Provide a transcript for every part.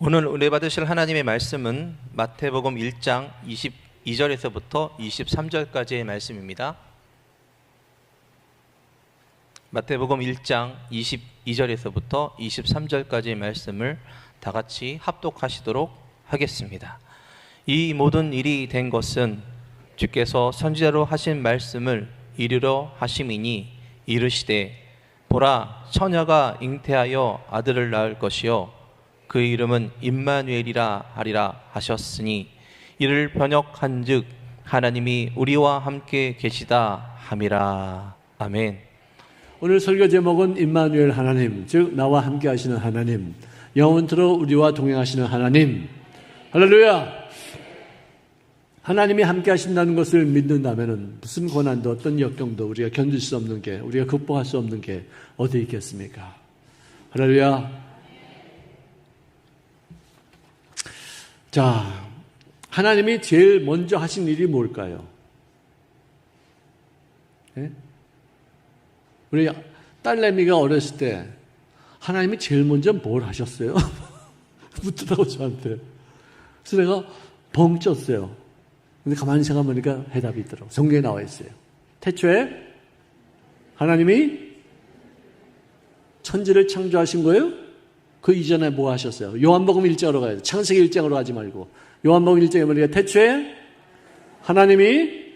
오늘 은혜 받으실 하나님의 말씀은 마태복음 1장 22절에서부터 23절까지의 말씀입니다. 마태복음 1장 22절에서부터 23절까지의 말씀을 다 같이 합독하시도록 하겠습니다. 이 모든 일이 된 것은 주께서 선지자로 하신 말씀을 이루려 하심이니 이르시되 보라 처녀가 잉태하여 아들을 낳을 것이요 그 이름은 임마누엘이라 하리라 하셨으니 이를 번역한즉 하나님이 우리와 함께 계시다 함이라. 아멘. 오늘 설교 제목은 임마누엘 하나님, 즉 나와 함께 하시는 하나님, 영원토록 우리와 동행하시는 하나님. 할렐루야. 하나님이 함께 하신다는 것을 믿는다면 무슨 고난도 어떤 역경도 우리가 견딜 수 없는 게, 우리가 극복할 수 없는 게 어디 있겠습니까? 할렐루야. 자, 하나님이 제일 먼저 하신 일이 뭘까요? 예? 우리 딸내미가 어렸을 때 하나님이 제일 먼저 뭘 하셨어요? 묻더라고 저한테. 그래서 내가 벙 쪘어요. 근데 가만히 생각해보니까 해답이 있더라고. 성경에 나와 있어요. 태초에 하나님이 천지를 창조하신 거예요? 그 이전에 뭐 하셨어요? 요한복음 1장으로 가야 돼. 창세기 1장으로 가지 말고. 요한복음 1장에 보니까 태초에 하나님이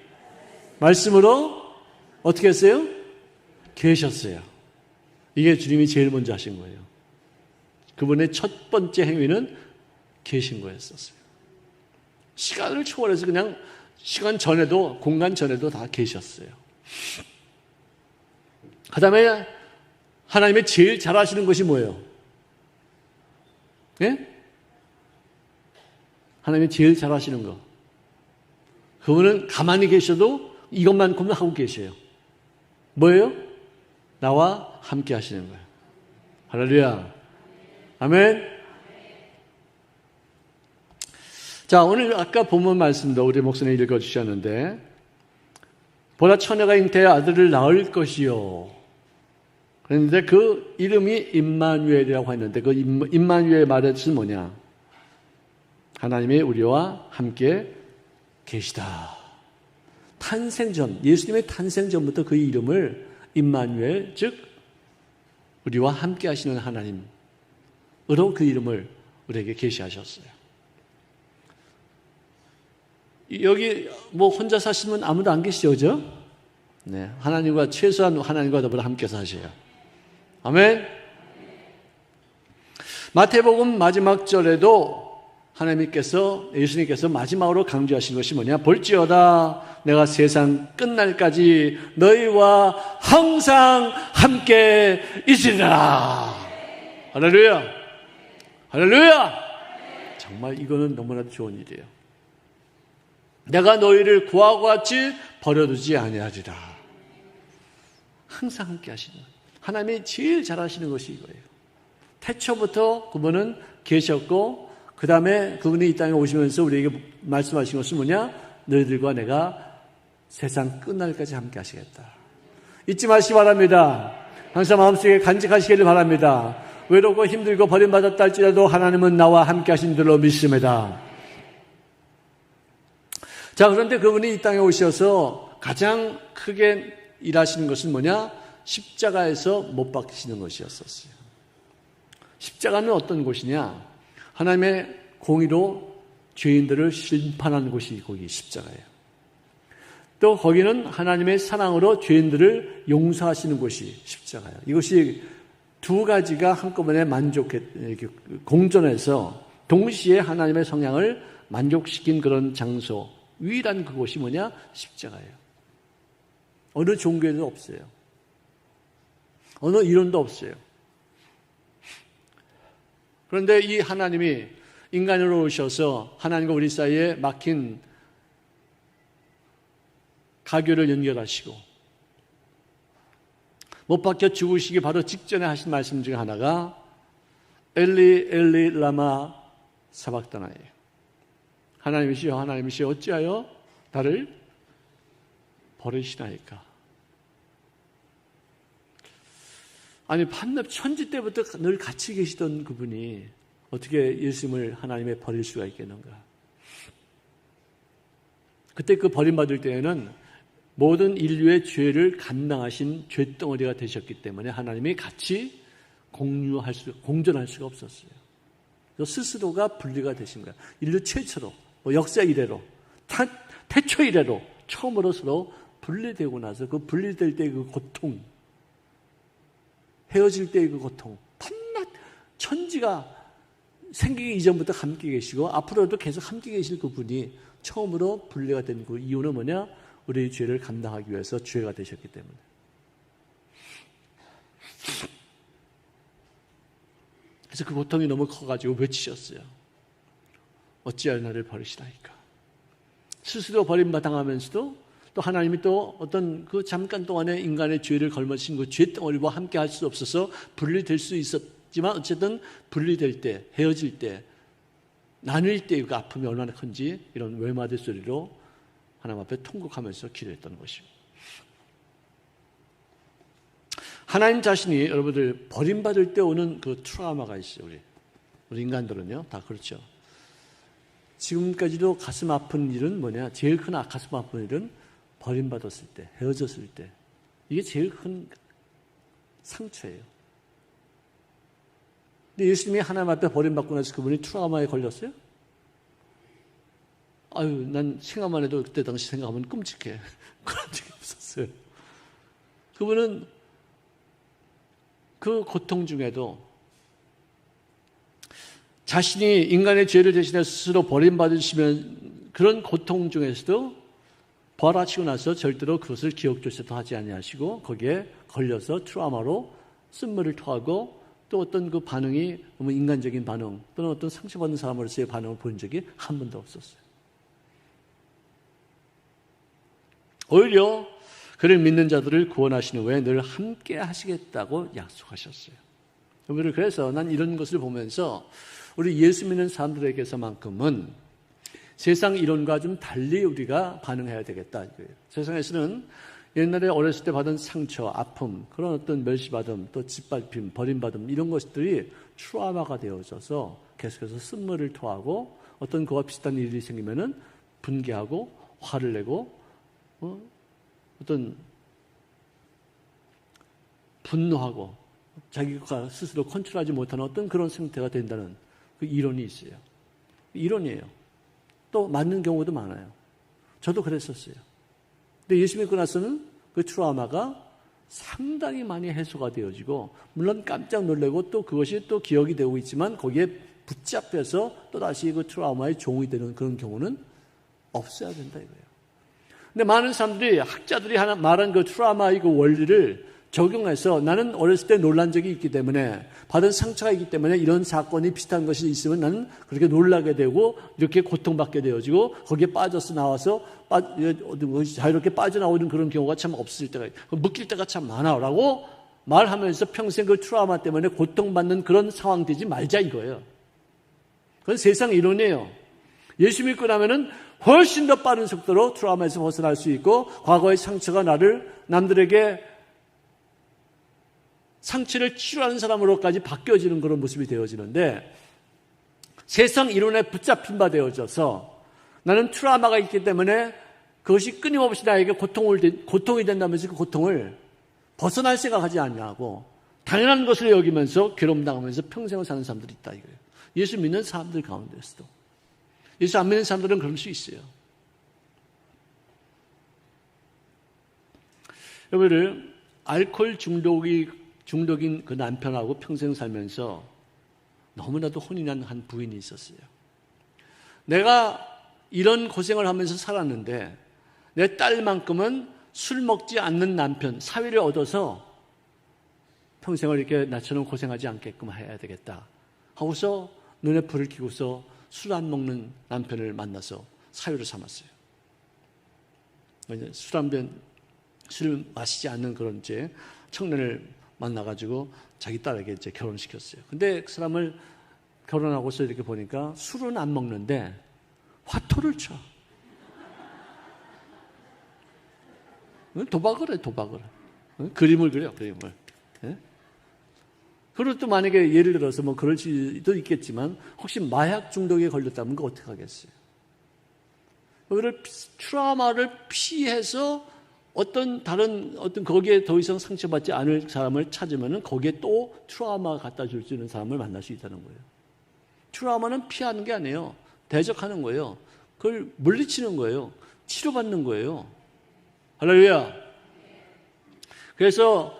말씀으로 어떻게 했어요? 계셨어요. 이게 주님이 제일 먼저 하신 거예요. 그분의 첫 번째 행위는 계신 거였었어요. 시간을 초월해서 그냥 시간 전에도 공간 전에도 다 계셨어요. 그 다음에 하나님이 제일 잘하시는 것이 뭐예요? 예? 하나님이 제일 잘하시는 거. 그분은 가만히 계셔도 이것만큼은 하고 계셔요. 뭐예요? 나와 함께 하시는 거예요. 할렐루야. 아멘. 자, 오늘 아까 본문 말씀도 우리 목사님 읽어주셨는데, 보라 처녀가 잉태하여 아들을 낳을 것이요. 그런데 그 이름이 임마누엘이라고 했는데, 그 임마누엘 말의 뜻은 뭐냐? 하나님이 우리와 함께 계시다. 탄생전, 예수님의 탄생전부터 그 이름을 임마누엘, 즉 우리와 함께 하시는 하나님으로 그 이름을 우리에게 계시하셨어요. 여기 뭐 혼자 사시면 아무도 안 계시죠, 그죠? 네, 하나님과 최소한 하나님과 더불어 함께 사셔요. 아멘. 마태복음 마지막 절에도 하나님께서, 예수님께서 마지막으로 강조하신 것이 뭐냐? 볼지어다 내가 세상 끝날까지 너희와 항상 함께 있으리라. 할렐루야. 할렐루야. 정말 이거는 너무나도 좋은 일이에요. 내가 너희를 구하고 같이 버려두지 아니하리라. 항상 함께 하시는 거예요. 하나님이 제일 잘하시는 것이 이거예요. 태초부터 그분은 계셨고, 그 다음에 그분이 이 땅에 오시면서 우리에게 말씀하신 것은 뭐냐? 너희들과 내가 세상 끝날까지 함께 하시겠다. 잊지 마시기 바랍니다. 항상 마음속에 간직하시기를 바랍니다. 외롭고 힘들고 버림받았다 할지라도 하나님은 나와 함께 하신 줄로 믿습니다. 자, 그런데 그분이 이 땅에 오셔서 가장 크게 일하시는 것은 뭐냐? 십자가에서 못 박히시는 것이었었어요. 십자가는 어떤 곳이냐? 하나님의 공의로 죄인들을 심판하는 곳이 거기 십자가예요. 또 거기는 하나님의 사랑으로 죄인들을 용서하시는 곳이 십자가예요. 이것이 두 가지가 한꺼번에 공존해서 동시에 하나님의 성향을 만족시킨 그런 장소, 유일한 그곳이 뭐냐? 십자가예요. 어느 종교에도 없어요. 어느 이론도 없어요. 그런데 이 하나님이 인간으로 오셔서 하나님과 우리 사이에 막힌 가교를 연결하시고 못 박혀 죽으시기 바로 직전에 하신 말씀 중에 하나가 엘리 엘리 라마 사박다나예요. 하나님이시여 하나님이시여 어찌하여 나를 버리시나이까. 아니, 판납 천지 때부터 늘 같이 계시던 그분이 어떻게 예수님을 하나님에 버릴 수가 있겠는가? 그때 그 버림받을 때에는 모든 인류의 죄를 감당하신 죄덩어리가 되셨기 때문에 하나님이 같이 공존할 수가 없었어요. 그래서 스스로가 분리가 되신 거예요. 인류 최초로, 역사 이래로, 태초 이래로 처음으로 서로 분리되고 나서 그 분리될 때의 그 고통, 헤어질 때의 그 고통, 밤낮 천지가 생기기 이전부터 함께 계시고 앞으로도 계속 함께 계실 그분이 처음으로 분리가 된 그 이유는 뭐냐? 우리의 죄를 감당하기 위해서 죄가 되셨기 때문에. 그래서 그 고통이 너무 커가지고 외치셨어요. 어찌하여 나를 버리시나이까. 스스로 버림받아가면서도 또 하나님이 또 어떤 그 잠깐 동안에 인간의 죄를 걸머진 그 죄덩어리와 함께 할 수 없어서 분리될 수 있었지만 어쨌든 분리될 때, 헤어질 때, 나눌 때 그 아픔이 얼마나 큰지 이런 외마디 소리로 하나님 앞에 통곡하면서 기도했던 것입니다. 하나님 자신이 여러분들 버림받을 때 오는 그 트라우마가 있어요. 우리 인간들은요 다 그렇죠. 지금까지도 가슴 아픈 일은 뭐냐? 제일 큰 가슴 아픈 일은 버림받았을 때, 헤어졌을 때 이게 제일 큰 상처예요. 근데 예수님이 하나님 앞에 버림받고 나서 그분이 트라우마에 걸렸어요? 아유, 난 생각만 해도 그때 당시 생각하면 끔찍해. 그런 적이 없었어요. 그분은 그 고통 중에도 자신이 인간의 죄를 대신해 스스로 버림받으시면 그런 고통 중에서도 벌하시고 나서 절대로 그것을 기억조차도 하지 아니하시고 거기에 걸려서 트라우마로 쓴물을 토하고 또 어떤 그 반응이 너무 인간적인 반응 또는 어떤 상처받는 사람으로서의 반응을 본 적이 한 번도 없었어요. 오히려 그를 믿는 자들을 구원하시는 후에 늘 함께 하시겠다고 약속하셨어요. 여러분, 그래서 난 이런 것을 보면서 우리 예수 믿는 사람들에게서만큼은 세상 이론과 좀 달리 우리가 반응해야 되겠다 이거예요. 세상에서는 옛날에 어렸을 때 받은 상처, 아픔, 그런 어떤 멸시받음, 또 짓밟힘, 버림받음 이런 것들이 트라우마가 되어져서 계속해서 쓴물을 토하고 어떤 그와 비슷한 일이 생기면은 분개하고 화를 내고 어떤 분노하고 자기가 스스로 컨트롤하지 못하는 어떤 그런 상태가 된다는 그 이론이 있어요. 이론이에요. 또 맞는 경우도 많아요. 저도 그랬었어요. 근데 예수 믿고 나서는 그 트라우마가 상당히 많이 해소가 되어지고 물론 깜짝 놀라고 또 그것이 또 기억이 되고 있지만 거기에 붙잡혀서 또다시 그 트라우마의 종이 되는 그런 경우는 없어야 된다 이거예요. 근데 많은 사람들이 학자들이 하나 말한 그 트라우마의 그 원리를 적용해서 나는 어렸을 때 놀란 적이 있기 때문에 받은 상처가 있기 때문에 이런 사건이 비슷한 것이 있으면 나는 그렇게 놀라게 되고 이렇게 고통받게 되어지고 거기에 빠져서 나와서 자유롭게 빠져나오는 그런 경우가 참 없을 때가 묶일 때가 참 많아라고 말하면서 평생 그 트라우마 때문에 고통받는 그런 상황 되지 말자 이거예요. 그건 세상 이론이에요. 예수 믿고 나면은 훨씬 더 빠른 속도로 트라우마에서 벗어날 수 있고 과거의 상처가 나를 남들에게 상처를 치료하는 사람으로까지 바뀌어지는 그런 모습이 되어지는데 세상 이론에 붙잡힌 바 되어져서 나는 트라우마가 있기 때문에 그것이 끊임없이 나에게 고통이 된다면서 그 고통을 벗어날 생각하지 않냐고 당연한 것을 여기면서 괴로움당하면서 평생을 사는 사람들이 있다 이거예요. 예수 믿는 사람들 가운데서도. 예수 안 믿는 사람들은 그럴 수 있어요. 여러분들 알코올 중독인 그 남편하고 평생 살면서 너무나도 혼이 난 한 부인이 있었어요. 내가 이런 고생을 하면서 살았는데 내 딸만큼은 술 먹지 않는 남편, 사위를 얻어서 평생을 이렇게 나처럼 고생하지 않게끔 해야 되겠다 하고서 눈에 불을 켜고서 술 안 먹는 남편을 만나서 사위로 삼았어요. 술 마시지 않는 그런 이제 청년을 만나가지고 자기 딸에게 이제 결혼시켰어요. 근데 그 사람을 결혼하고서 이렇게 보니까 술은 안 먹는데 화토를 쳐. 도박을 해. 그림을 그려, 그림을. 예? 그리고 또 만약에 예를 들어서 뭐 그럴 수도 있겠지만 혹시 마약 중독에 걸렸다면 그거 어떻게 하겠어요? 그거를 트라우마를 피해서 어떤 거기에 더 이상 상처받지 않을 사람을 찾으면은 거기에 또 트라우마가 갖다 줄 수 있는 사람을 만날 수 있다는 거예요. 트라우마는 피하는 게 아니에요. 대적하는 거예요. 그걸 물리치는 거예요. 치료받는 거예요. 할렐루야. 그래서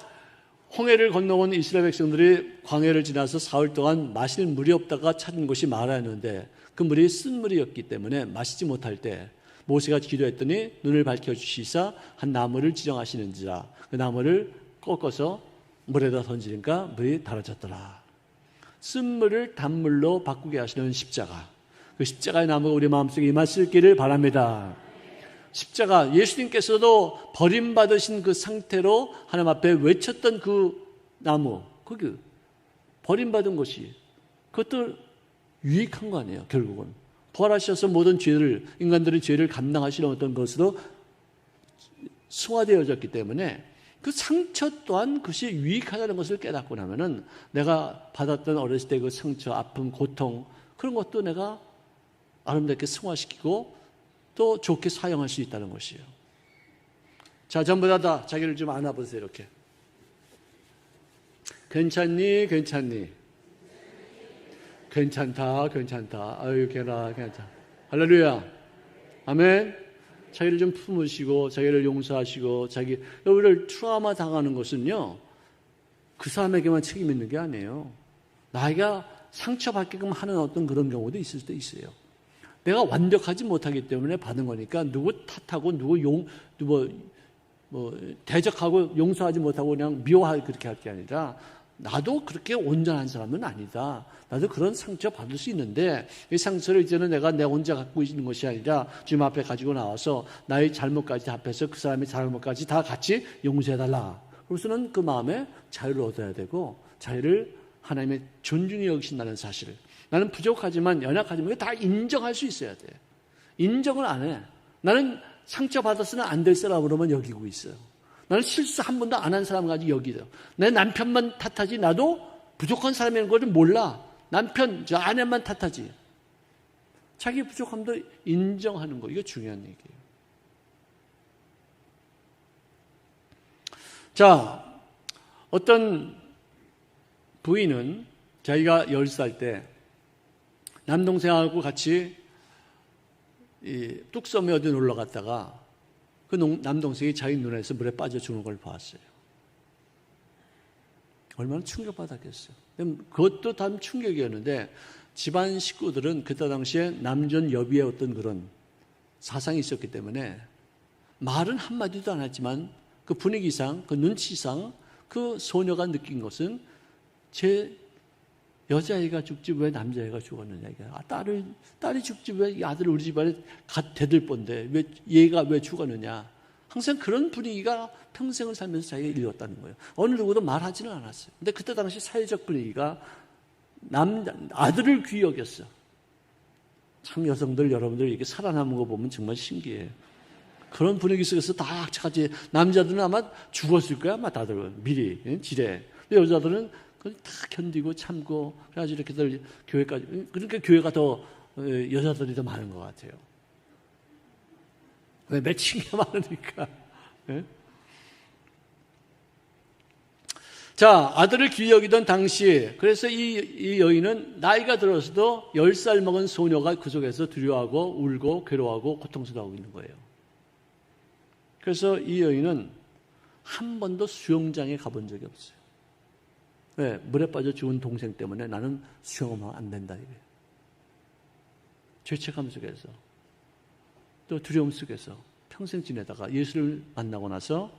홍해를 건너온 이스라엘 백성들이 광야를 지나서 사흘 동안 마실 물이 없다가 찾은 곳이 마라였는데 그 물이 쓴 물이었기 때문에 마시지 못할 때 모세가 기도했더니 눈을 밝혀주시사 한 나무를 지정하시는지라 그 나무를 꺾어서 물에다 던지니까 물이 달아졌더라. 쓴 물을 단물로 바꾸게 하시는 십자가, 그 십자가의 나무가 우리 마음속에 임하실 길을 바랍니다. 십자가, 예수님께서도 버림받으신 그 상태로 하나님 앞에 외쳤던 그 나무, 그게 버림받은 것이 그것도 유익한 거 아니에요. 결국은 부활하셔서 모든 죄를, 인간들의 죄를 감당하시는 어떤 것으로 승화되어졌기 때문에 그 상처 또한 그것이 유익하다는 것을 깨닫고 나면은 내가 받았던 어렸을 때 그 상처, 아픔, 고통 그런 것도 내가 아름답게 승화시키고 또 좋게 사용할 수 있다는 것이에요. 자, 전부 다 자기를 좀 안아보세요. 이렇게. 괜찮니? 괜찮니? 괜찮다. 괜찮다. 아유, 괜찮다. 할렐루야. 아멘. 자기를 좀 품으시고 자기를 용서하시고 여러분을 트라우마 당하는 것은요, 그 사람에게만 책임 있는 게 아니에요. 나이가 상처받게끔 하는 어떤 그런 경우도 있을 수도 있어요. 내가 완벽하지 못하기 때문에 받은 거니까 누구 탓하고 누구 대적하고 용서하지 못하고 그냥 미워하고 그렇게 할 게 아니라 나도 그렇게 온전한 사람은 아니다. 나도 그런 상처 받을 수 있는데 이 상처를 이제는 내가 내 혼자 갖고 있는 것이 아니라 주님 앞에 가지고 나와서 나의 잘못까지 합해서 그 사람의 잘못까지 다 같이 용서해달라. 그래서는 그 마음에 자유를 얻어야 되고 자유를 하나님의 존중히 여기신다는 사실. 나는 부족하지만 연약하지만 다 인정할 수 있어야 돼. 인정을 안 해. 나는 상처받았으면 안 될 사람으로만 여기고 있어요. 나는 실수 한 번도 안 한 사람 가지고 여기죠. 내 남편만 탓하지 나도 부족한 사람이라는 걸 몰라. 남편, 저 아내만 탓하지. 자기 부족함도 인정하는 거. 이거 중요한 얘기예요. 자, 어떤 부인은 자기가 10살 때 남동생하고 같이 뚝섬에 어디 놀러 갔다가 그 남동생이 자기 눈에서 물에 빠져 죽는 걸 봤어요. 얼마나 충격받았겠어요. 그것도 단 충격이었는데 집안 식구들은 그때 당시에 남전 여비의 어떤 그런 사상이 있었기 때문에 말은 한마디도 안 했지만 그 분위기상, 그 눈치상 그 소녀가 느낀 것은 제 여자아이가 죽지 왜 남자아이가 죽었느냐. 딸이 죽지 왜 이 아들 우리 집안에 갓 대들본데 왜 얘가 왜 죽었느냐. 항상 그런 분위기가 평생을 살면서 자기가 일었다는 거예요. 어느 누구도 말하지는 않았어요. 근데 그때 당시 사회적 분위기가 아들을 귀히 여겼어. 참 여성들 여러분들 이렇게 살아남은 거 보면 정말 신기해요. 그런 분위기 속에서 다 같이 남자들은 아마 죽었을 거야. 아마 다들 미리 지레. 근데 여자들은 그걸 다 견디고 참고 그래가지고 이렇게들 교회까지. 그러니까 교회가 더 여자들이 더 많은 것 같아요. 왜 매칭이 많으니까. 네? 자, 아들을 귀히 여기던 당시 그래서 이 여인은 나이가 들어서도 10살 먹은 소녀가 그 속에서 두려워하고 울고 괴로워하고 고통스러워하고 있는 거예요. 그래서 이 여인은 한 번도 수영장에 가본 적이 없어요. 왜? 물에 빠져 죽은 동생 때문에 나는 수영하면 안 된다 이거예요. 죄책감 속에서 또 두려움 속에서 평생 지내다가 예수를 만나고 나서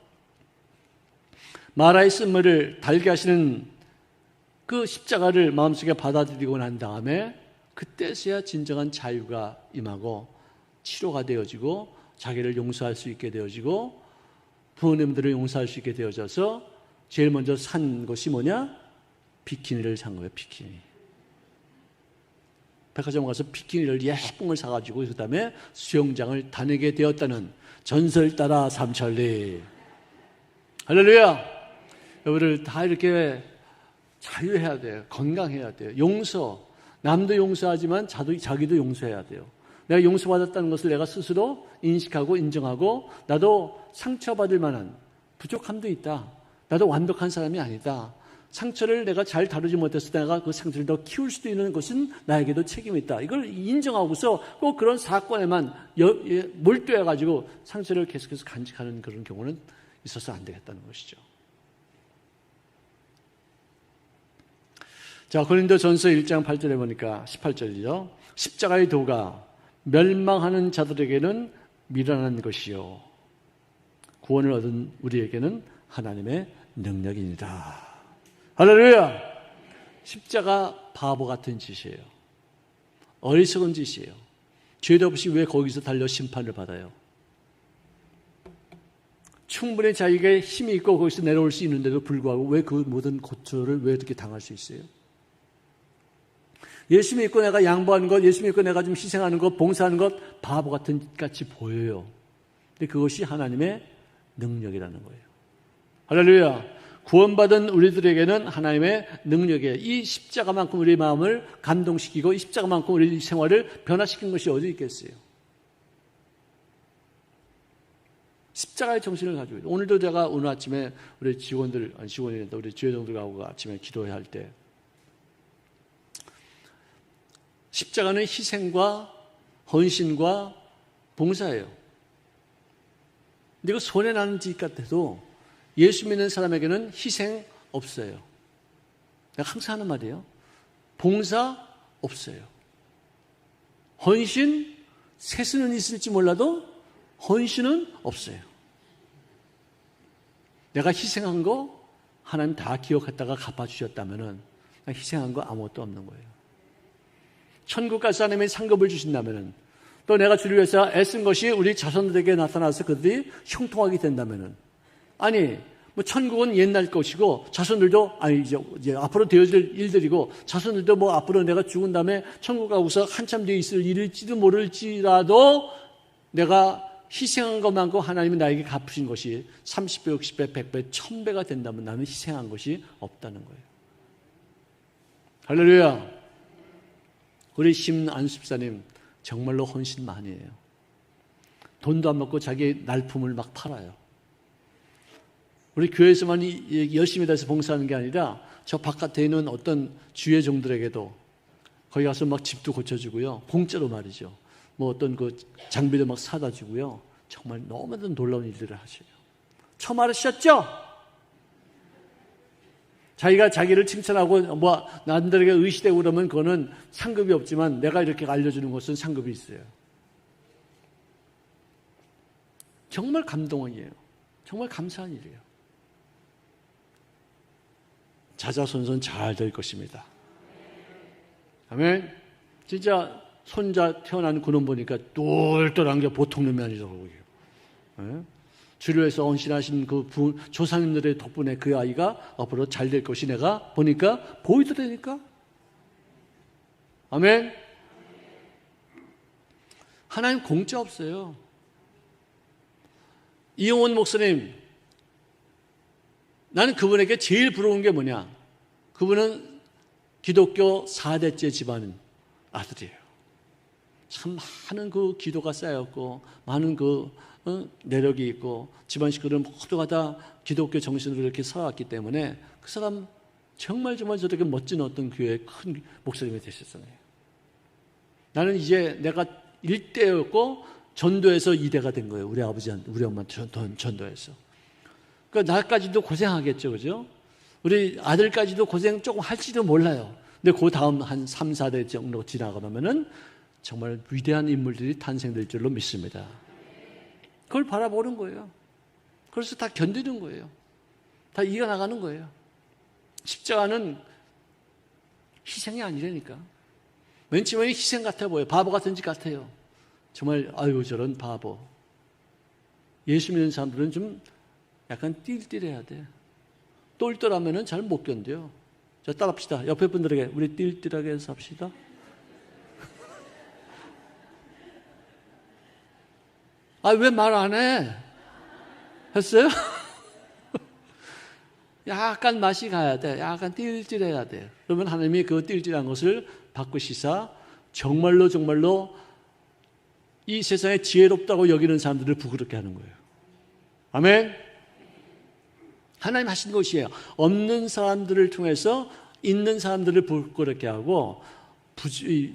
마라의 쓴물을 달게 하시는 그 십자가를 마음속에 받아들이고 난 다음에 그때서야 진정한 자유가 임하고 치료가 되어지고 자기를 용서할 수 있게 되어지고 부모님들을 용서할 수 있게 되어져서 제일 먼저 산 것이 뭐냐? 비키니를 산 거예요. 비키니. 백화점 가서 비키니를 예쁜 걸 사가지고 그 다음에 수영장을 다니게 되었다는 전설 따라 삼천리. 할렐루야. 여러분들 다 이렇게 자유해야 돼요. 건강해야 돼요. 용서. 남도 용서하지만 자기도 용서해야 돼요. 내가 용서받았다는 것을 내가 스스로 인식하고 인정하고 나도 상처받을 만한 부족함도 있다. 나도 완벽한 사람이 아니다. 상처를 내가 잘 다루지 못해서 내가 그 상처를 더 키울 수도 있는 것은 나에게도 책임이 있다. 이걸 인정하고서 꼭 그런 사건에만 몰두해가지고 상처를 계속해서 간직하는 그런 경우는 있어서 안 되겠다는 것이죠. 자, 고린도전서 1장 8절에 보니까 18절이죠. 십자가의 도가 멸망하는 자들에게는 미련한 것이요 구원을 얻은 우리에게는 하나님의 능력입니다. 할렐루야! 십자가 바보 같은 짓이에요. 어리석은 짓이에요. 죄도 없이 왜 거기서 달려 심판을 받아요? 충분히 자기가 힘이 있고 거기서 내려올 수 있는데도 불구하고 왜 그 모든 고초를 왜 이렇게 당할 수 있어요? 예수 믿고 내가 양보하는 것, 예수 믿고 내가 좀 희생하는 것, 봉사하는 것 바보 같은 같이 보여요. 근데 그것이 하나님의 능력이라는 거예요. 할렐루야! 구원받은 우리들에게는 하나님의 능력이에요. 이 십자가만큼 우리 마음을 감동시키고 이 십자가만큼 우리 생활을 변화시킨 것이 어디 있겠어요? 십자가의 정신을 가지고 있어요. 오늘도 제가 오늘 아침에 우리 직원들, 직원이란다 우리 주회장들하고 아침에 기도할 때 십자가는 희생과 헌신과 봉사예요. 근데 이거 손해나는 짓 같아도 예수 믿는 사람에게는 희생 없어요. 내가 항상 하는 말이에요. 봉사 없어요. 헌신, 세수는 있을지 몰라도 헌신은 없어요. 내가 희생한 거 하나님 다 기억했다가 갚아주셨다면 희생한 거 아무것도 없는 거예요. 천국 갈 사람이 상급을 주신다면 또 내가 주를 위해서 애쓴 것이 우리 자손들에게 나타나서 그들이 형통하게 된다면 아니 뭐 천국은 옛날 것이고 자손들도 아니 이제 앞으로 되어질 일들이고 자손들도 뭐 앞으로 내가 죽은 다음에 천국 가고서 한참 뒤에 있을 일일지도 모를지라도 내가 희생한 것만큼 하나님이 나에게 갚으신 것이 30배, 60배, 100배, 1000배가 된다면 나는 희생한 것이 없다는 거예요. 할렐루야. 우리 심안습사님 정말로 헌신 많이 해요. 돈도 안 먹고 자기 날품을 막 팔아요. 우리 교회에서만 열심히 다해서 봉사하는 게 아니라 저 바깥에 있는 어떤 주회종들에게도 거기 가서 막 집도 고쳐주고요. 공짜로 말이죠. 뭐 어떤 그 장비도 막 사다 주고요. 정말 너무나도 놀라운 일들을 하셔요. 처음 알으셨죠? 자기가 자기를 칭찬하고 뭐 남들에게 의시되고 그러면 그거는 상급이 없지만 내가 이렇게 알려주는 것은 상급이 있어요. 정말 감동이에요. 정말 감사한 일이에요. 자자손손 잘 될 것입니다. 아멘. 진짜 손자 태어난 그놈 보니까 똘똘한 게 보통 놈이 아니더라고요. 네? 주를 위해서 헌신하신 그 조상님들의 덕분에 그 아이가 앞으로 잘 될 것이 내가 보니까 보이더라니까. 아멘. 하나님 공짜 없어요. 이용원 목사님, 나는 그분에게 제일 부러운 게 뭐냐? 그분은 기독교 4대째 집안 아들이에요. 참 많은 그 기도가 쌓였고 많은 그 내력이 있고 집안 식구들은 모두가 다 기독교 정신으로 이렇게 살아왔기 때문에 그 사람 정말 저렇게 멋진 어떤 교회의 큰 목사님이 되셨잖아요. 나는 이제 내가 1대였고 전도에서 2대가 된 거예요. 우리 아버지한테, 우리 엄마 전도에서. 그러니까 나까지도 고생하겠죠, 그죠? 우리 아들까지도 고생 조금 할지도 몰라요. 근데 그 다음 한 3, 4대 정도 지나가면은 정말 위대한 인물들이 탄생될 줄로 믿습니다. 그걸 바라보는 거예요. 그래서 다 견디는 거예요. 다 이겨나가는 거예요. 십자가는 희생이 아니라니까. 맨 처음에 희생 같아 보여요. 바보 같은 짓 같아요. 정말 아유 저런 바보. 예수 믿는 사람들은 좀 약간 띨띨해야 돼. 똘똘하면은 잘 못 견뎌요. 자, 따라합시다. 옆에 분들에게 우리 띨띨하게 해서 합시다. 아, 왜 말 안 해? 했어요? 약간 맛이 가야 돼. 약간 띨띨해야 돼. 그러면 하나님이 그 띨띨한 것을 바꾸시사 정말로 이 세상에 지혜롭다고 여기는 사람들을 부끄럽게 하는 거예요. 아멘. 하나님 하신 것이에요. 없는 사람들을 통해서 있는 사람들을 부끄럽게 하고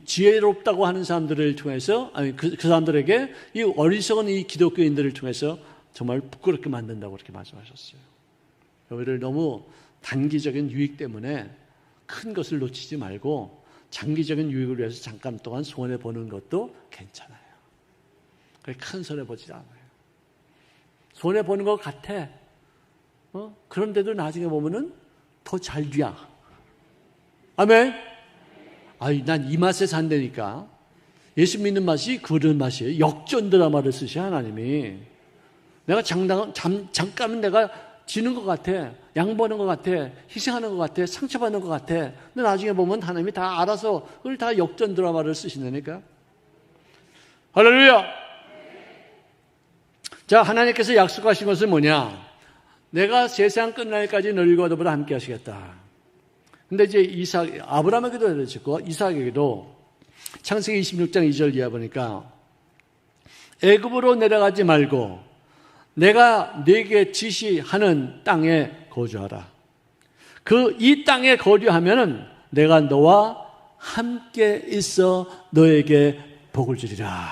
지혜롭다고 하는 사람들을 통해서 그 사람들에게 이 어리석은 이 기독교인들을 통해서 정말 부끄럽게 만든다고 그렇게 말씀하셨어요. 우리를 너무 단기적인 유익 때문에 큰 것을 놓치지 말고 장기적인 유익을 위해서 잠깐 동안 손해 보는 것도 괜찮아요. 그렇게 큰 손해 보지 않아요. 손해 보는 것 같아. 그런데도 나중에 보면은 더 잘 돼야. 아멘. 난 이 맛에 산다니까. 예수 믿는 맛이 그런 맛이에요. 역전 드라마를 쓰시 하나님이. 내가 잠깐은 내가 지는 것 같아. 양보하는 것 같아. 희생하는 것 같아. 상처받는 것 같아. 근데 나중에 보면 하나님이 다 알아서 그걸 다 역전 드라마를 쓰신다니까. 할렐루야. 자, 하나님께서 약속하신 것은 뭐냐? 내가 세상 끝날까지 너희와 너보다 함께 하시겠다. 근데 이제 아브라함에게도 그랬고 이삭에게도 창세기 26장 2절 이하 보니까 애굽으로 내려가지 말고 내가 네게 지시하는 땅에 거주하라. 이 땅에 거주하면은 내가 너와 함께 있어 너에게 복을 주리라.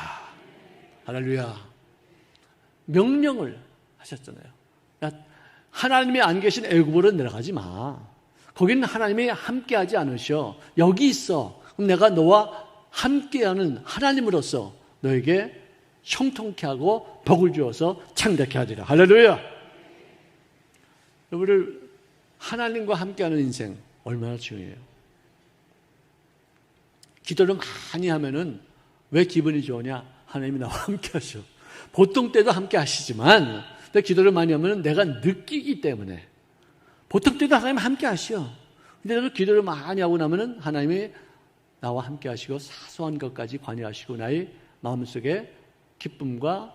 할렐루야. 명령을 하셨잖아요. 하나님이 안 계신 애굽으로 내려가지 마. 거기는 하나님이 함께하지 않으셔. 여기 있어. 그럼 내가 너와 함께하는 하나님으로서 너에게 형통케 하고 복을 주어서 창대케 하리라. 할렐루야. 여러분들 하나님과 함께하는 인생 얼마나 중요해요. 기도를 많이 하면은 왜 기분이 좋으냐? 하나님이 나와 함께하셔. 보통 때도 함께하시지만 기도를 많이 하면은 내가 느끼기 때문에 보통 때도 하나님 함께 하시오. 근데 저도 기도를 많이 하고 나면은 하나님이 나와 함께 하시고 사소한 것까지 관여하시고 나의 마음속에 기쁨과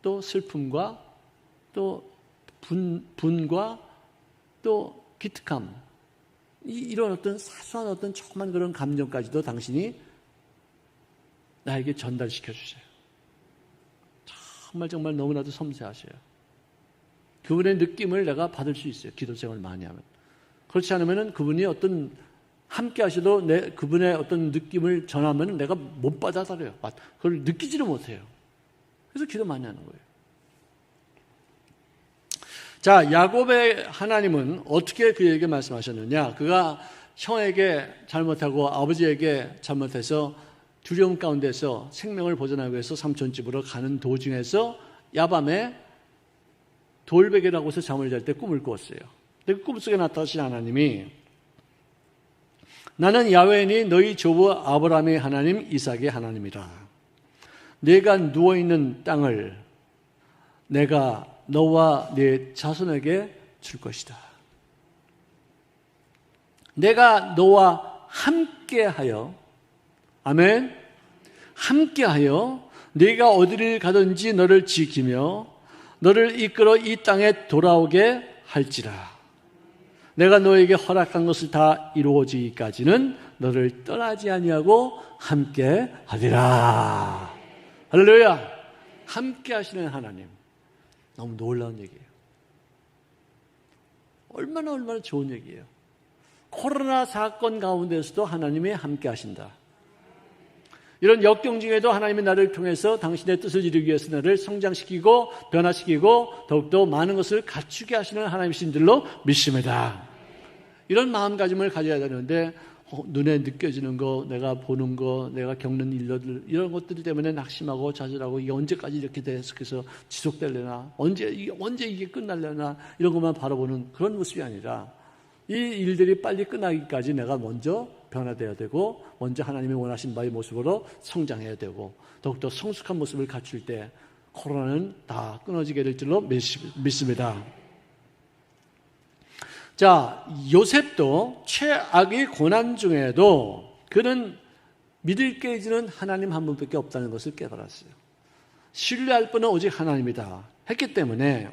또 슬픔과 또 분과 또 기특함 이런 어떤 사소한 어떤 조그만 그런 감정까지도 당신이 나에게 전달시켜 주세요. 정말 너무나도 섬세하셔요. 그분의 느낌을 내가 받을 수 있어요. 기도 생활을 많이 하면. 그렇지 않으면 그분이 어떤 함께 하셔도 그분의 어떤 느낌을 전하면 내가 못 받아들여요. 그걸 느끼지를 못해요. 그래서 기도 많이 하는 거예요. 자, 야곱의 하나님은 어떻게 그에게 말씀하셨느냐? 그가 형에게 잘못하고 아버지에게 잘못해서 두려움 가운데서 생명을 보존하기 위해서 삼촌 집으로 가는 도중에서 야밤에 돌베개라고 해서 잠을 잘 때 꿈을 꾸었어요. 근데 그 꿈속에 나타나신 하나님이 나는 야훼니 너희 조부 아브라함의 하나님 이삭의 하나님이라. 네가 누워있는 땅을 내가 너와 네 자손에게 줄 것이다. 내가 너와 함께하여 아멘 함께하여 네가 어디를 가든지 너를 지키며 너를 이끌어 이 땅에 돌아오게 할지라. 내가 너에게 허락한 것을 다 이루어지기까지는 너를 떠나지 아니하고 함께 하리라. 할렐루야. 함께 하시는 하나님. 너무 놀라운 얘기예요. 얼마나 좋은 얘기예요. 코로나 사건 가운데서도 하나님이 함께 하신다. 이런 역경 중에도 하나님이 나를 통해서 당신의 뜻을 이루기 위해서 나를 성장시키고 변화시키고 더욱더 많은 것을 갖추게 하시는 하나님이신 줄로 믿습니다. 이런 마음가짐을 가져야 되는데 눈에 느껴지는 거, 내가 보는 거, 내가 겪는 일들 이런 것들 때문에 낙심하고 좌절하고 이게 언제까지 이렇게 계속해서 지속될려나 언제 이게 끝날려나 이런 것만 바라보는 그런 모습이 아니라 이 일들이 빨리 끝나기까지 내가 먼저 변화되어야 되고 먼저 하나님이 원하신 바의 모습으로 성장해야 되고 더욱더 성숙한 모습을 갖출 때 코로나는 다 끊어지게 될 줄로 믿습니다. 자, 요셉도 최악의 고난 중에도 그는 믿을 게 있는 하나님 한 분밖에 없다는 것을 깨달았어요. 신뢰할 분은 오직 하나님이다 했기 때문에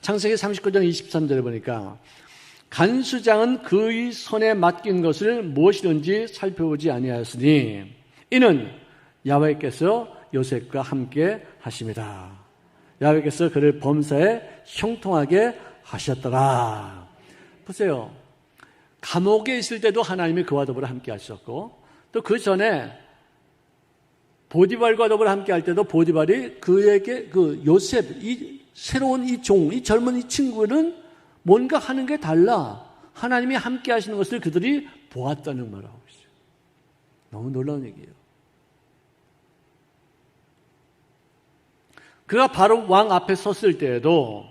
창세기 39장 23절에 보니까 간수장은 그의 손에 맡긴 것을 무엇이든지 살펴보지 아니하였으니 이는 야훼께서 요셉과 함께 하심이다. 야훼께서 그를 범사에 형통하게 하셨더라. 보세요. 감옥에 있을 때도 하나님이 그와 더불어 함께 하셨고 또 그 전에 보디발과 더불어 함께 할 때도 보디발이 그에게 그 요셉, 이 새로운 이 종, 이 젊은 이 친구는 뭔가 하는 게 달라. 하나님이 함께 하시는 것을 그들이 보았다는 말을 하고 있어요. 너무 놀라운 얘기예요. 그가 바로 왕 앞에 섰을 때에도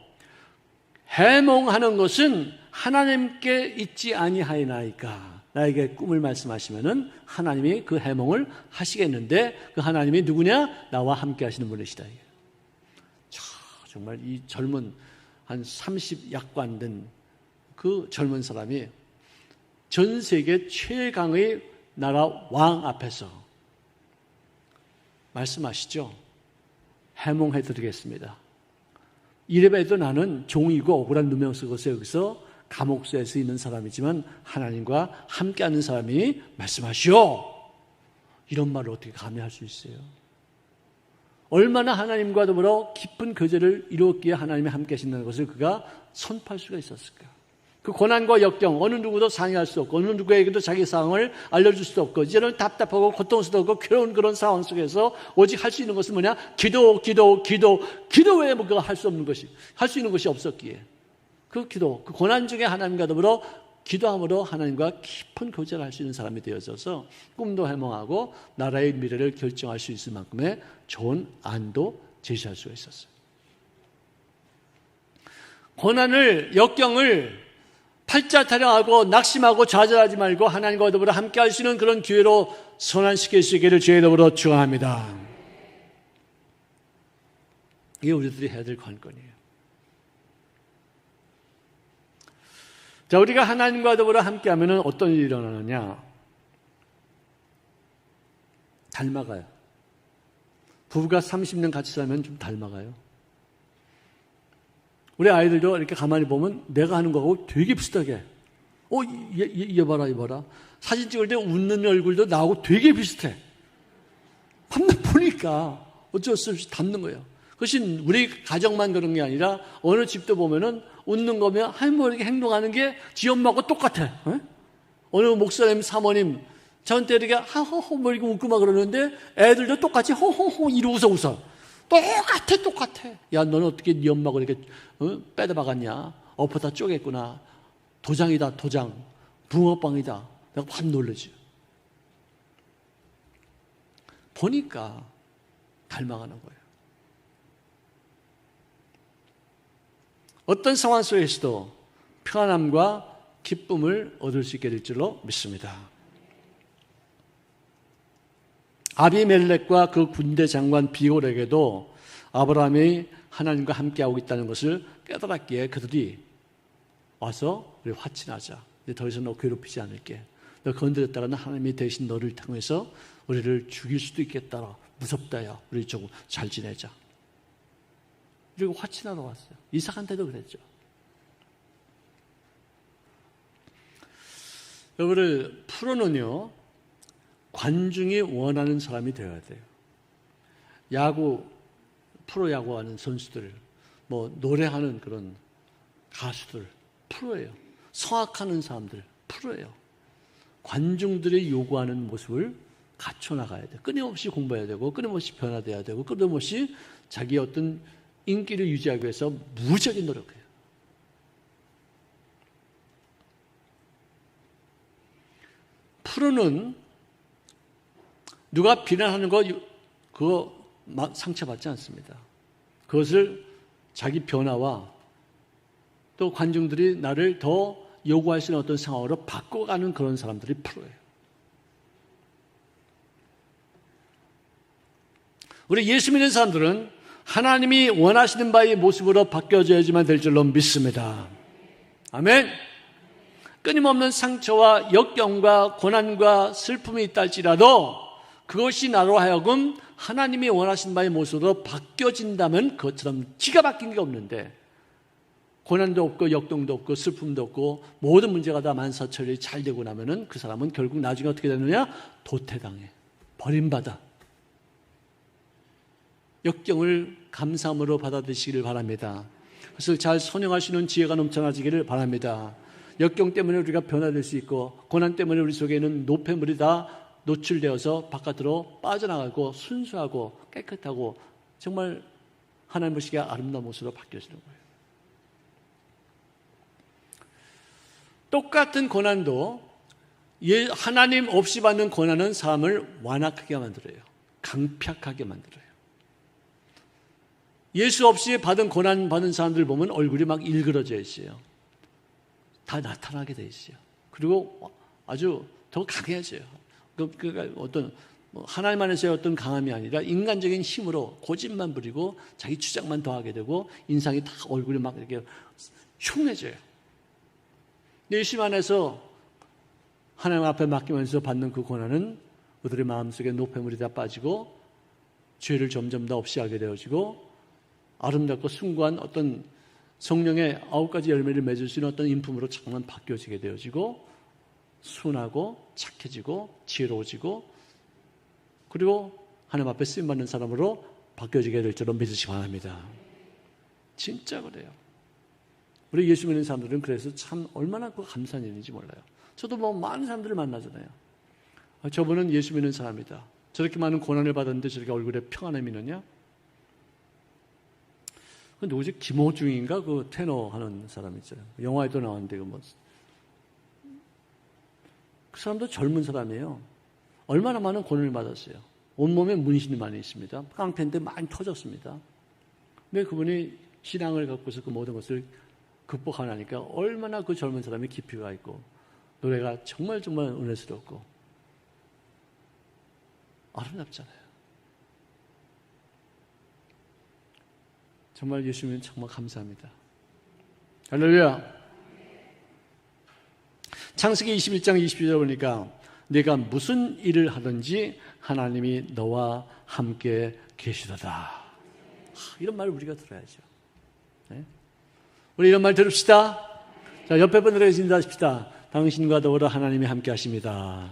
해몽하는 것은 하나님께 있지 아니하이나이까. 나에게 꿈을 말씀하시면은 하나님이 그 해몽을 하시겠는데 그 하나님이 누구냐? 나와 함께 하시는 분이시다. 정말 이 젊은 한 30약관 된 그 젊은 사람이 전 세계 최강의 나라 왕 앞에서 말씀하시죠. 해몽해 드리겠습니다. 이래봬도 나는 종이고 억울한 누명 쓰고서 여기서 감옥소에서 있는 사람이지만 하나님과 함께하는 사람이 말씀하시오. 이런 말을 어떻게 감히 할 수 있어요? 얼마나 하나님과 더불어 깊은 교제를 이루었기에 하나님이 함께 하신다는 것을 그가 선포할 수가 있었을까? 그 고난과 역경, 어느 누구도 상의할 수 없고 어느 누구에게도 자기 상황을 알려줄 수 없고 이제는 답답하고 고통스럽고 괴로운 그런 상황 속에서 오직 할 수 있는 것은 뭐냐? 기도 외에 뭐 그거 할 수 없는 것이, 할 수 있는 것이 없었기에 그 기도, 그 고난 중에 하나님과 더불어 기도함으로 하나님과 깊은 교제를 할 수 있는 사람이 되어져서 꿈도 해몽하고 나라의 미래를 결정할 수 있을 만큼의 좋은 안도 제시할 수가 있었어요. 고난을, 역경을 팔자 타령하고 낙심하고 좌절하지 말고 하나님과 더불어 함께 할 수 있는 그런 기회로 선환시킬 수 있기를 주의 더불어 축원합니다. 이게 우리들이 해야 될 관건이에요. 자, 우리가 하나님과 더불어 함께 하면 어떤 일이 일어나느냐? 닮아가요. 부부가 30년 같이 살면 좀 닮아가요. 우리 아이들도 이렇게 가만히 보면 내가 하는 거하고 되게 비슷하게. 얘 봐라. 사진 찍을 때 웃는 얼굴도 나하고 되게 비슷해. 한번 보니까 어쩔 수 없이 닮는 거예요. 그것이 우리 가정만 그런 게 아니라 어느 집도 보면은 웃는 거면 뭐 이렇게 행동하는 게 지 엄마하고 똑같아. 에? 어느 목사님, 사모님 저한테 이렇게 하호호 뭐 이렇게 웃고 막 그러는데 애들도 똑같이 호호호 이러고 웃어. 똑같아. 야, 너는 어떻게 네 엄마가 이렇게 빼다 박았냐? 엎어다 쪼갰구나. 도장이다, 도장. 붕어빵이다. 내가 확 놀라지. 보니까 닮아가는 거예요. 어떤 상황 속에서도 평안함과 기쁨을 얻을 수 있게 될 줄로 믿습니다. 아비멜렉과 그 군대 장관 비올에게도 아브라함이 하나님과 함께하고 있다는 것을 깨달았기에 그들이 와서 우리 화친하자. 이제 더 이상 너 괴롭히지 않을게. 너 건드렸다가는 하나님이 대신 너를 통해서 우리를 죽일 수도 있겠다. 무섭다 야. 우리 좀 잘 지내자. 그리고 화친하러 왔어요. 이삭한테도 그랬죠. 여러분을 프로는요, 관중이 원하는 사람이 되어야 돼요. 프로야구하는 선수들, 뭐 노래하는 그런 가수들, 프로예요. 성악하는 사람들, 프로예요. 관중들이 요구하는 모습을 갖춰나가야 돼요. 끊임없이 공부해야 되고, 끊임없이 변화돼야 되고, 끊임없이 자기의 어떤 인기를 유지하기 위해서 무지하게 노력해요. 프로는 누가 비난하는 거 그거 상처받지 않습니다. 그것을 자기 변화와 또 관중들이 나를 더 요구할 수 있는 어떤 상황으로 바꿔가는 그런 사람들이 프로예요. 우리 예수 믿는 사람들은 하나님이 원하시는 바의 모습으로 바뀌어져야지만 될 줄로 믿습니다. 아멘. 끊임없는 상처와 역경과 고난과 슬픔이 있다 할지라도 그것이 나로 하여금 하나님이 원하신 바의 모습으로 바뀌어진다면 그것처럼 기가 막힌 게 없는데 고난도 없고 역경도 없고 슬픔도 없고 모든 문제가 다 만사처리 잘 되고 나면은 그 사람은 결국 나중에 어떻게 되느냐? 도태당해. 버림받아. 역경을 감사함으로 받아들이시기를 바랍니다. 그래서 잘 선용할 수 있는 지혜가 넘쳐나지기를 바랍니다. 역경 때문에 우리가 변화될 수 있고 고난 때문에 우리 속에 있는 노폐물이 다 노출되어서 바깥으로 빠져나가고 순수하고 깨끗하고 정말 하나님 보시기에 아름다운 모습으로 바뀌어지는 거예요. 똑같은 고난도 하나님 없이 받는 고난은 사람을 완악하게 만들어요. 강팍하게 만들어요. 예수 없이 받은 고난 받은 사람들 보면 얼굴이 막 일그러져 있어요. 다 나타나게 돼 있어요. 그리고 아주 더 강해져요. 그러니까 어떤 하나님 안에서의 어떤 강함이 아니라 인간적인 힘으로 고집만 부리고 자기 주장만 더하게 되고 인상이 다 얼굴이 막 이렇게 흉해져요. 예수 안에서 하나님 앞에 맡기면서 받는 그 고난은 그들의 마음속에 노폐물이 다 빠지고 죄를 점점 더 없이 하게 되어지고 아름답고 숭고한 어떤 성령의 9가지 열매를 맺을 수 있는 어떤 인품으로 정말 바뀌어지게 되어지고 순하고 착해지고 지혜로워지고 그리고 하나님 앞에 쓰임받는 사람으로 바뀌어지게 될 줄로 믿으시기 바랍니다. 진짜 그래요. 우리 예수 믿는 사람들은 그래서 참 얼마나 감사한 일인지 몰라요. 저도 뭐 많은 사람들을 만나잖아요. 저분은 예수 믿는 사람이다. 저렇게 많은 고난을 받았는데 저렇게 얼굴에 평안함이 있느냐? 그 누구지? 김호중인가? 그 테너 하는 사람 있잖아요. 영화에도 나왔는데 그 사람도 젊은 사람이에요. 얼마나 많은 고난을 받았어요. 온몸에 문신이 많이 있습니다. 깡패인데 많이 터졌습니다. 근데 그분이 신앙을 갖고서 그 모든 것을 극복하니까 얼마나 그 젊은 사람이 깊이가 있고 노래가 정말 정말 은혜스럽고 아름답잖아요. 정말 예수님은 정말 감사합니다. 할렐루야. 창세기 21장 22절 보니까 네가 무슨 일을 하든지 하나님이 너와 함께 계시도다. 이런 말을 우리가 들어야죠. 네? 우리 이런 말 들읍시다. 자, 옆에 분들에게 인사하십시다. 당신과 더불어 하나님이 함께 하십니다.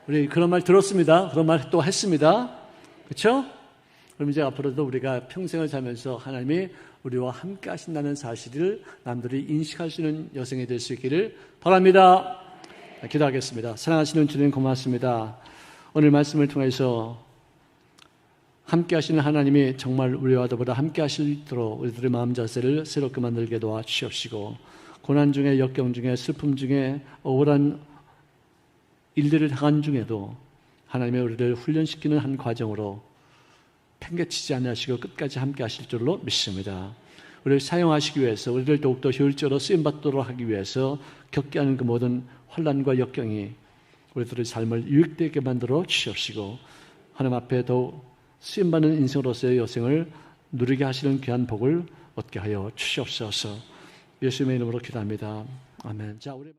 우리 그런 말 들었습니다. 그런 말 또 했습니다. 그렇죠? 그럼 이제 앞으로도 우리가 평생을 살면서 하나님이 우리와 함께 하신다는 사실을 남들이 인식할 수 있는 여성이 될 수 있기를 바랍니다. 기도하겠습니다. 사랑하시는 주님 고맙습니다. 오늘 말씀을 통해서 함께 하시는 하나님이 정말 우리와 더불어 함께 하시도록 우리들의 마음 자세를 새롭게 만들게 도와주시옵시고 고난 중에 역경 중에 슬픔 중에 억울한 일들을 당한 중에도 하나님의 우리를 훈련시키는 한 과정으로 팽개치지 않으시고 끝까지 함께 하실 줄로 믿습니다. 우리를 사용하시기 위해서 우리를 더욱더 효율적으로 쓰임받도록 하기 위해서 겪게 하는 그 모든 환난과 역경이 우리들의 삶을 유익되게 만들어 주시옵시고 하나님 앞에 더욱 쓰임받는 인생으로서의 여생을 누리게 하시는 귀한 복을 얻게 하여 주시옵소서. 예수님의 이름으로 기도합니다. 아멘. 자, 우리